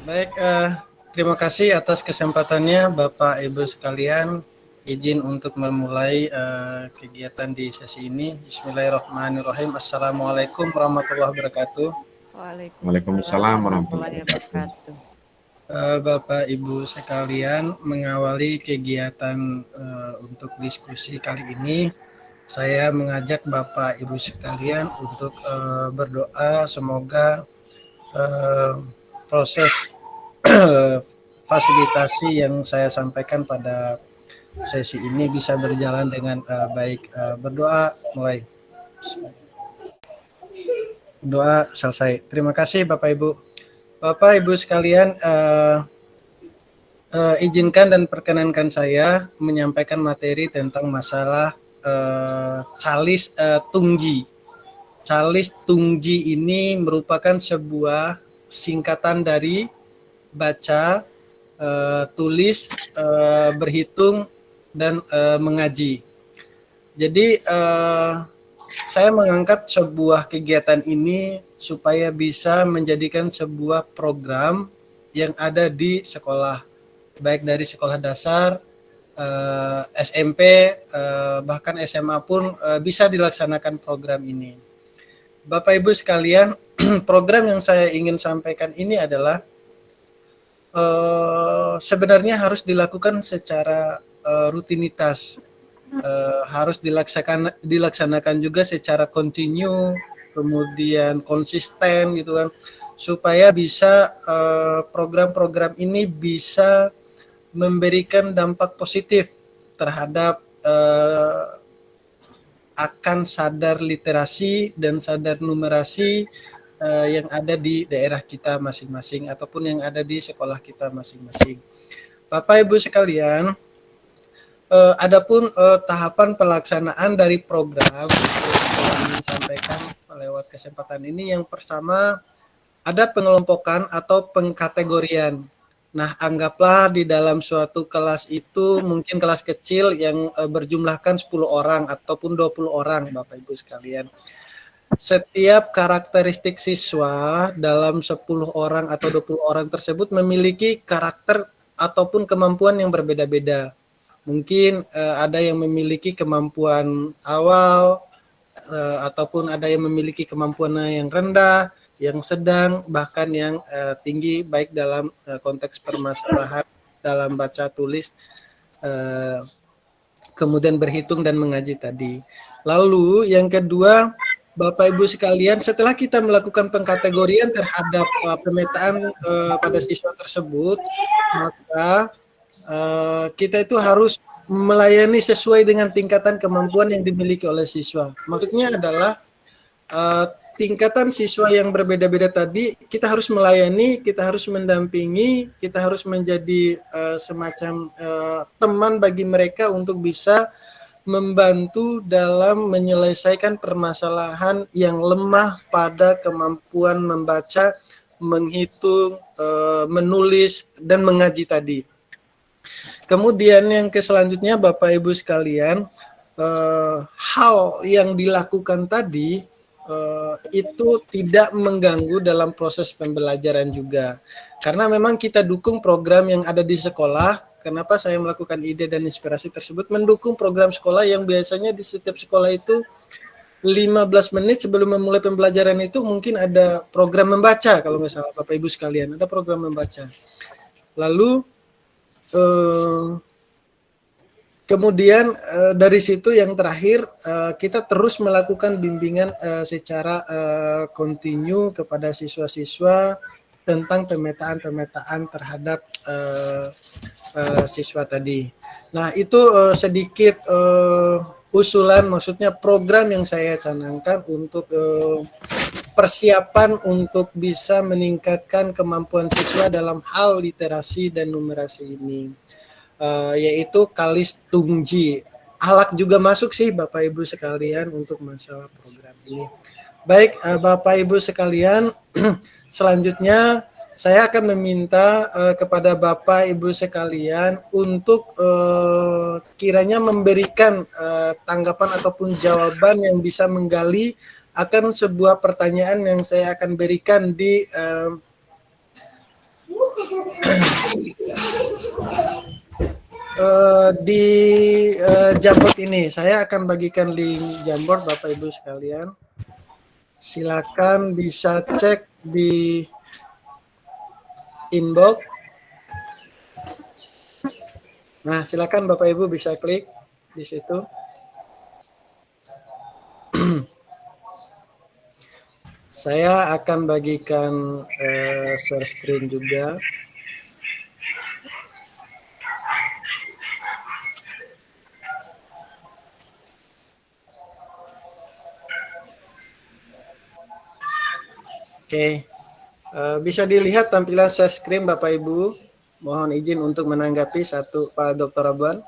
Baik, terima kasih atas kesempatannya Bapak Ibu sekalian. Izin untuk memulai kegiatan di sesi ini. Bismillahirrahmanirrahim. Assalamualaikum warahmatullahi wabarakatuh. Waalaikumsalam Waalaikumsalam warahmatullahi warahmatullahi wabarakatuh. wabarakatuh. Bapak Ibu sekalian, mengawali kegiatan untuk diskusi kali ini, saya mengajak Bapak Ibu sekalian untuk berdoa semoga proses fasilitasi yang saya sampaikan pada sesi ini bisa berjalan dengan baik. Berdoa mulai. Doa selesai. Terima kasih Bapak Ibu. Bapak Ibu sekalian, izinkan dan perkenankan saya menyampaikan materi tentang masalah Calis Tungji. Calis Tungji ini merupakan sebuah singkatan dari baca, tulis, berhitung, dan mengaji. Jadi saya mengangkat sebuah kegiatan ini supaya bisa menjadikan sebuah program yang ada di sekolah, baik dari sekolah dasar, SMP, bahkan SMA pun bisa dilaksanakan program ini. Bapak Ibu sekalian, program yang saya ingin sampaikan ini adalah sebenarnya harus dilakukan secara rutinitas, harus dilaksanakan juga secara kontinu, kemudian konsisten gitu kan, supaya bisa program-program ini bisa memberikan dampak positif terhadap akan sadar literasi dan sadar numerasi yang ada di daerah kita masing-masing ataupun yang ada di sekolah kita masing-masing. Bapak Ibu sekalian, adapun tahapan pelaksanaan dari program yang ingin sampaikan lewat kesempatan ini, yang pertama ada pengelompokan atau pengkategorian. Nah, anggaplah di dalam suatu kelas itu mungkin kelas kecil yang berjumlahkan 10 orang ataupun 20 orang, Bapak Ibu sekalian. Setiap karakteristik siswa dalam 10 orang atau 20 orang tersebut memiliki karakter ataupun kemampuan yang berbeda-beda. Mungkin ada yang memiliki kemampuan awal, ataupun ada yang memiliki kemampuan yang rendah, yang sedang, bahkan yang tinggi, baik dalam konteks permasalahan dalam baca tulis, kemudian berhitung dan mengaji tadi. Lalu yang kedua, Bapak Ibu sekalian, setelah kita melakukan pengkategorian terhadap pemetaan pada siswa tersebut, maka kita itu harus melayani sesuai dengan tingkatan kemampuan yang dimiliki oleh siswa. Maksudnya adalah tingkatan siswa yang berbeda-beda tadi, kita harus melayani, kita harus mendampingi, kita harus menjadi semacam teman bagi mereka untuk bisa membantu dalam menyelesaikan permasalahan yang lemah pada kemampuan membaca, menghitung, menulis, dan mengaji tadi. Kemudian yang selanjutnya Bapak Ibu sekalian, hal yang dilakukan tadi itu tidak mengganggu dalam proses pembelajaran juga. Karena memang kita dukung program yang ada di sekolah. Kenapa saya melakukan ide dan inspirasi tersebut? Mendukung program sekolah yang biasanya di setiap sekolah itu 15 menit sebelum memulai pembelajaran itu mungkin ada program membaca, kalau nggak salah Bapak Ibu sekalian, ada program membaca. Lalu kemudian dari situ yang terakhir kita terus melakukan bimbingan secara kontinu kepada siswa-siswa tentang pemetaan terhadap siswa tadi. Nah, itu sedikit usulan, maksudnya program yang saya canangkan untuk persiapan untuk bisa meningkatkan kemampuan siswa dalam hal literasi dan numerasi ini, yaitu Calis Tungji. Alak juga masuk sih Bapak Ibu sekalian untuk masalah program ini. Baik, Bapak Ibu sekalian, selanjutnya saya akan meminta kepada Bapak Ibu sekalian untuk kiranya memberikan tanggapan ataupun jawaban yang bisa menggali akan sebuah pertanyaan yang saya akan berikan di Di Jamboard ini saya akan bagikan link Jamboard Bapak Ibu sekalian. Silakan bisa cek di inbox. Nah, silakan Bapak Ibu bisa klik di situ. Saya akan bagikan share screen juga. Oke, bisa dilihat tampilan share screen Bapak Ibu. Mohon izin untuk menanggapi satu Pak Dr. Abuan.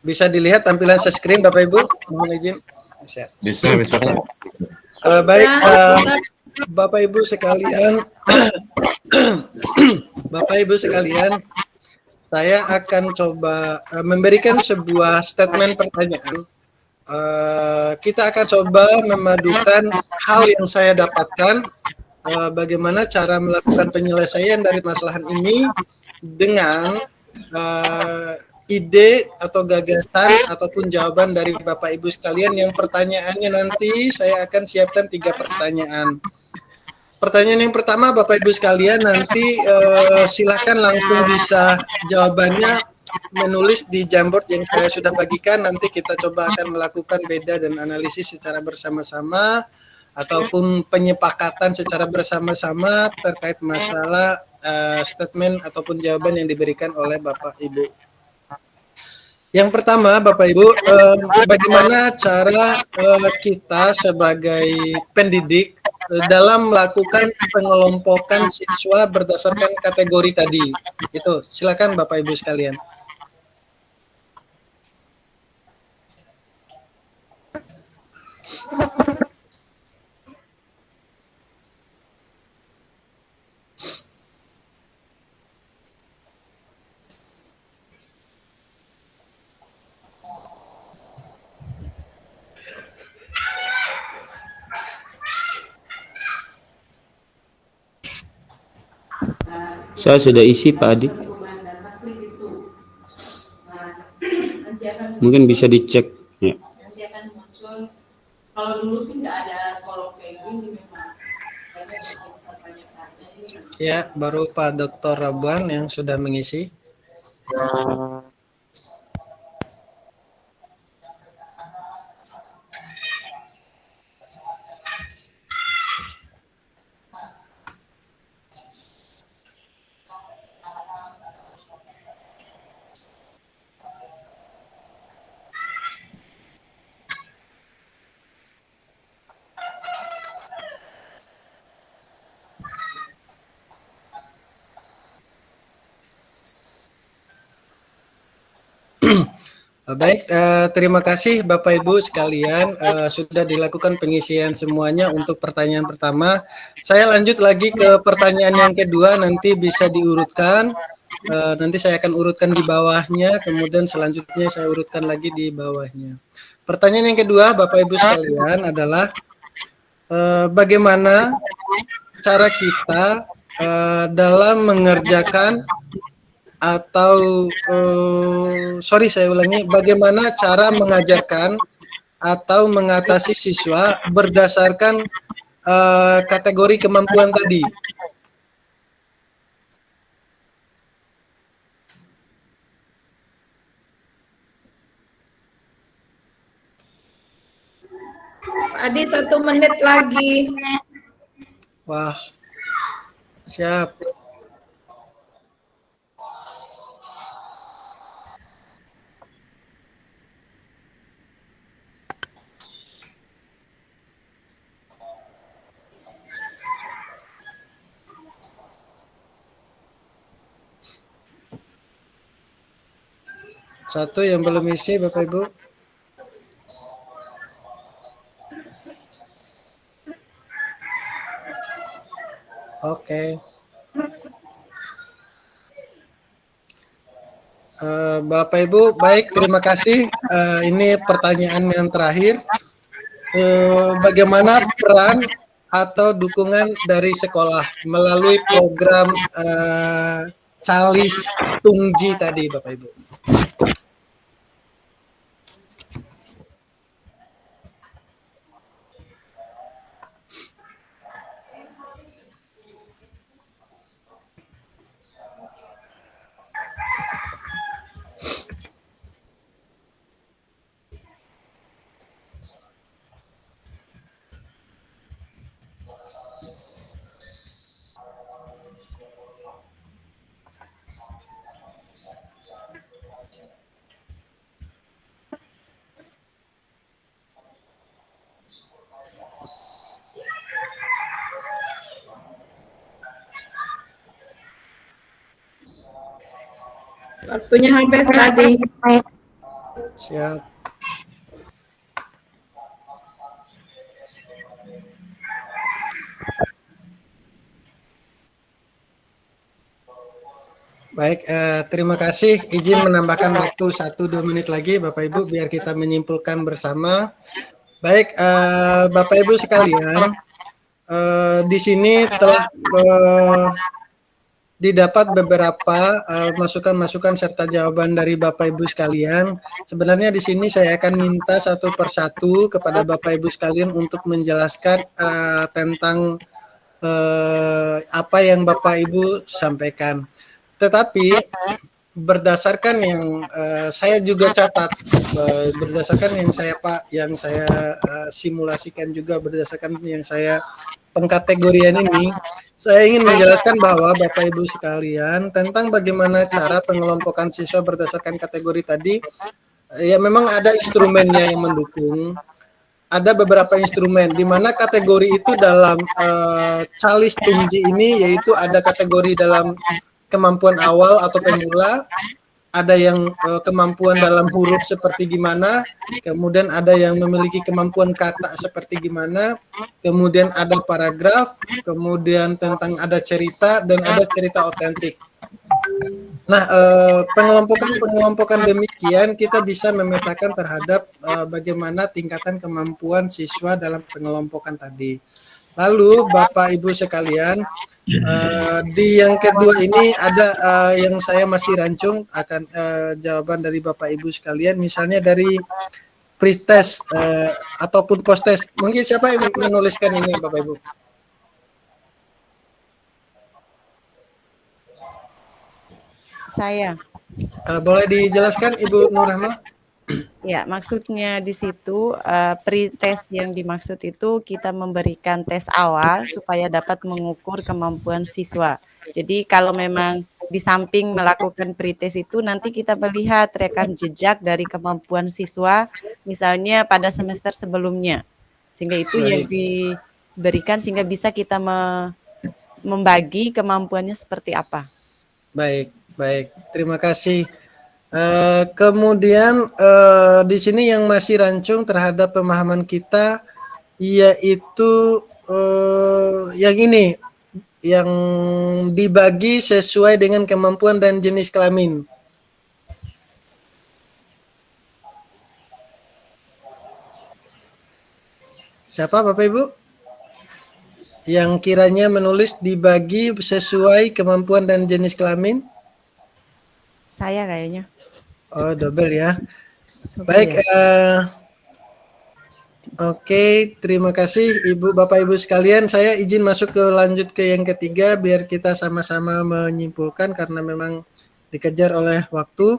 Bisa dilihat tampilan share screen Bapak Ibu? Mohon izin. Bisa. Baik, Bapak Ibu sekalian, Bapak Ibu sekalian, saya akan coba memberikan sebuah statement pertanyaan. Kita akan coba memadukan hal yang saya dapatkan, bagaimana cara melakukan penyelesaian dari masalah ini dengan ide atau gagasan ataupun jawaban dari Bapak Ibu sekalian. Yang pertanyaannya nanti saya akan siapkan 3 pertanyaan. Pertanyaan yang pertama Bapak Ibu sekalian nanti silakan langsung bisa jawabannya menulis di Jamboard yang saya sudah bagikan. Nanti kita coba akan melakukan beda dan analisis secara bersama-sama ataupun penyepakatan secara bersama-sama terkait masalah statement ataupun jawaban yang diberikan oleh Bapak Ibu. Yang pertama, Bapak Ibu, bagaimana cara kita sebagai pendidik dalam melakukan pengelompokan siswa berdasarkan kategori tadi? Itu, silakan Bapak Ibu sekalian. Saya sudah isi Pak Adi. Mungkin bisa dicek ya. Kalau dulu sih nggak ada kolom kayak gini memang. Ya, baru Pak Dr. Rabuan yang sudah mengisi. Baik, terima kasih Bapak Ibu sekalian, sudah dilakukan pengisian semuanya untuk pertanyaan pertama. Saya lanjut lagi ke pertanyaan yang kedua, nanti bisa diurutkan. Nanti saya akan urutkan di bawahnya, kemudian selanjutnya saya urutkan lagi di bawahnya. Pertanyaan yang kedua Bapak Ibu sekalian adalah bagaimana cara kita dalam mengerjakan atau saya ulangi, bagaimana cara mengajarkan atau mengatasi siswa berdasarkan kategori kemampuan tadi? Adi 1 menit lagi. Wah, siap. Satu yang belum isi Bapak Ibu. Oke. Bapak Ibu, baik, terima kasih. Ini pertanyaan yang terakhir. bagaimana peran atau dukungan dari sekolah melalui program Calis Tungji tadi, Bapak Ibu. Waktunya habis, Pak Adi. Siap. Baik, terima kasih. Izin menambahkan waktu 1-2 menit lagi, Bapak Ibu, biar kita menyimpulkan bersama. Baik, Bapak Ibu sekalian, di sini telah didapat beberapa masukan-masukan serta jawaban dari Bapak Ibu sekalian. Sebenarnya di sini saya akan minta satu persatu kepada Bapak Ibu sekalian untuk menjelaskan tentang apa yang Bapak Ibu sampaikan. Tetapi berdasarkan yang saya juga catat, berdasarkan yang saya simulasikan juga berdasarkan yang saya pengkategorian ini, saya ingin menjelaskan bahwa Bapak Ibu sekalian tentang bagaimana cara pengelompokan siswa berdasarkan kategori tadi. Ya memang ada instrumennya yang mendukung. Ada beberapa instrumen di mana kategori itu dalam Calis Tungji ini, yaitu ada kategori dalam kemampuan awal atau pemula, ada yang kemampuan dalam huruf seperti gimana, kemudian ada yang memiliki kemampuan kata seperti gimana, kemudian ada paragraf, kemudian tentang ada cerita, dan ada cerita otentik. Nah, pengelompokan demikian kita bisa memetakan terhadap bagaimana tingkatan kemampuan siswa dalam pengelompokan tadi. Lalu Bapak Ibu sekalian, di yang kedua ini ada yang saya masih rancung akan jawaban dari Bapak Ibu sekalian, misalnya dari pre-test ataupun post-test. Mungkin siapa yang menuliskan ini, Bapak Ibu? Saya. Boleh dijelaskan Ibu Nur Rahma? Ya, maksudnya di situ pre-test yang dimaksud itu kita memberikan tes awal supaya dapat mengukur kemampuan siswa. Jadi kalau memang di samping melakukan pre-test itu nanti kita melihat rekam jejak dari kemampuan siswa misalnya pada semester sebelumnya. Sehingga itu yang diberikan sehingga bisa kita membagi kemampuannya seperti apa. Baik, terima kasih. Kemudian di sini yang masih rancung terhadap pemahaman kita yaitu yang ini, yang dibagi sesuai dengan kemampuan dan jenis kelamin. Siapa Bapak Ibu? Yang kiranya menulis dibagi sesuai kemampuan dan jenis kelamin? Saya kayaknya. Oh, double ya. Baik, oke, terima kasih Ibu, Bapak Ibu sekalian. Saya izin masuk lanjut ke yang ketiga biar kita sama-sama menyimpulkan karena memang dikejar oleh waktu.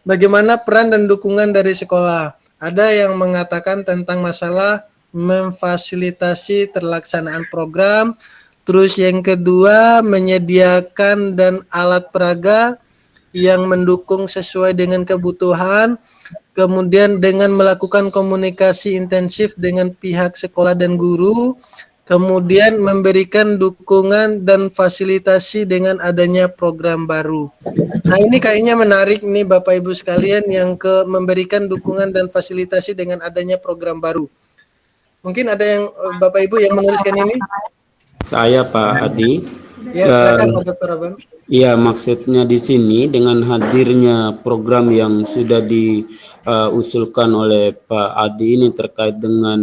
Bagaimana peran dan dukungan dari sekolah? Ada yang mengatakan tentang masalah memfasilitasi terlaksanaan program. Terus yang kedua, menyediakan dan alat peraga yang mendukung sesuai dengan kebutuhan, kemudian dengan melakukan komunikasi intensif dengan pihak sekolah dan guru, kemudian memberikan dukungan dan fasilitasi dengan adanya program baru. Nah, ini kayaknya menarik nih Bapak Ibu sekalian, yang memberikan dukungan dan fasilitasi dengan adanya program baru. Mungkin ada yang Bapak Ibu yang menuliskan ini? Saya Pak Adi. Ya, silakan Pak Dr. Abang. Iya, maksudnya di sini dengan hadirnya program yang sudah diusulkan oleh Pak Adi ini terkait dengan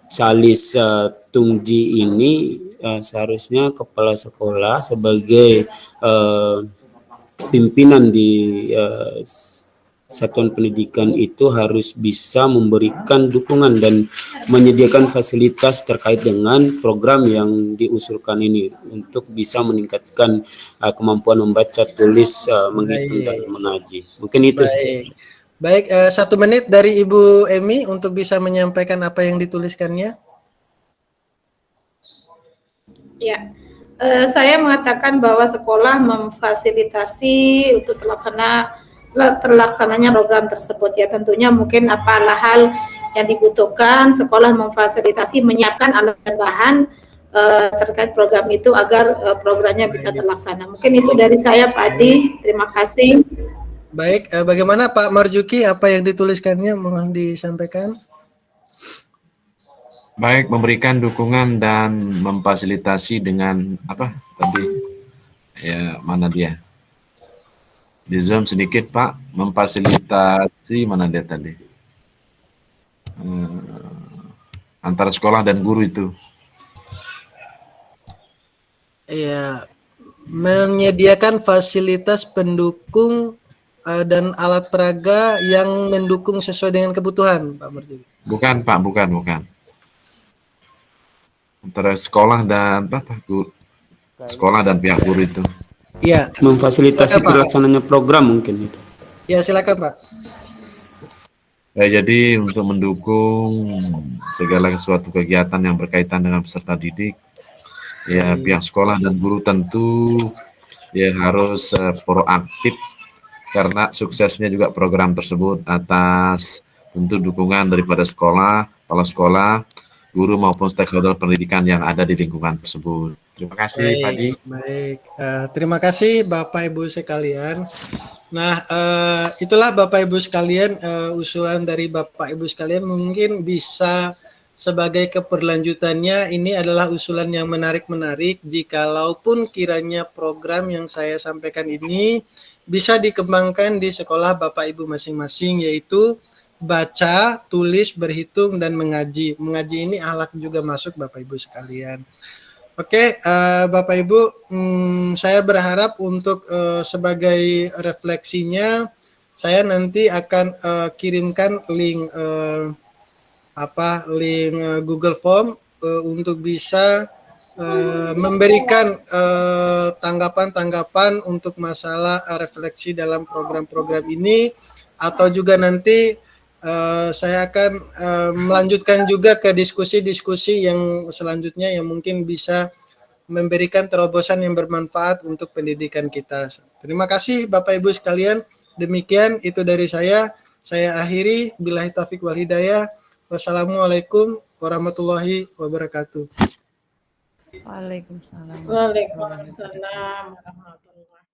Calis Tungji ini, seharusnya kepala sekolah sebagai pimpinan di satuan pendidikan itu harus bisa memberikan dukungan dan menyediakan fasilitas terkait dengan program yang diusulkan ini untuk bisa meningkatkan kemampuan membaca, tulis, menghitung dan Baik, mengaji. Mungkin itu. baik. Baik, 1 menit dari Ibu Emi untuk bisa menyampaikan apa yang dituliskannya. Ya, saya mengatakan bahwa sekolah memfasilitasi untuk terlaksananya program tersebut. Ya, tentunya mungkin apalah hal yang dibutuhkan, sekolah memfasilitasi menyiapkan alat dan bahan terkait program itu agar programnya bisa terlaksana. Mungkin itu dari saya, Pak Adi. Terima kasih. Baik, bagaimana Pak Marjuki, apa yang dituliskannya mohon disampaikan? Baik, memberikan dukungan dan memfasilitasi dengan apa tadi? Ya, mana dia? Di Zoom sedikit, Pak. Memfasilitasi mana dia tadi? Antara sekolah dan guru itu. Iya, menyediakan fasilitas pendukung dan alat peraga yang mendukung sesuai dengan kebutuhan, Pak Marjuki. Bukan, Pak, bukan. Antara sekolah dan apa? Sekolah dan pihak guru itu. Iya, Memfasilitasi silakan, Pak. terlaksananya program mungkin itu. Ya, silakan Pak. Ya, jadi untuk mendukung segala suatu kegiatan yang berkaitan dengan peserta didik, ya pihak sekolah dan guru tentu ya harus proaktif karena suksesnya juga program tersebut atas tentu dukungan daripada sekolah, kepala sekolah, guru maupun stakeholder pendidikan yang ada di lingkungan tersebut. Terima kasih, Pak Adi. Baik. Terima kasih Bapak Ibu sekalian. Nah, itulah Bapak Ibu sekalian, usulan dari Bapak Ibu sekalian mungkin bisa sebagai keberlanjutannya. Ini adalah usulan yang menarik-menarik. Jikalaupun kiranya program yang saya sampaikan ini bisa dikembangkan di sekolah Bapak Ibu masing-masing, yaitu baca, tulis, berhitung, dan mengaji. Mengaji ini akhlak juga masuk Bapak Ibu sekalian. Oke, Bapak Ibu, saya berharap untuk sebagai refleksinya, saya nanti akan kirimkan link Google Form untuk bisa memberikan tanggapan-tanggapan untuk masalah refleksi dalam program-program ini, atau juga nanti saya akan melanjutkan juga ke diskusi-diskusi yang selanjutnya yang mungkin bisa memberikan terobosan yang bermanfaat untuk pendidikan kita. Terima kasih Bapak Ibu sekalian. Demikian itu dari saya. Saya akhiri. Billahi taufiq wal hidayah. Wassalamualaikum warahmatullahi wabarakatuh. Waalaikumsalam. Waalaikumsalam warahmatullahi wabarakatuh.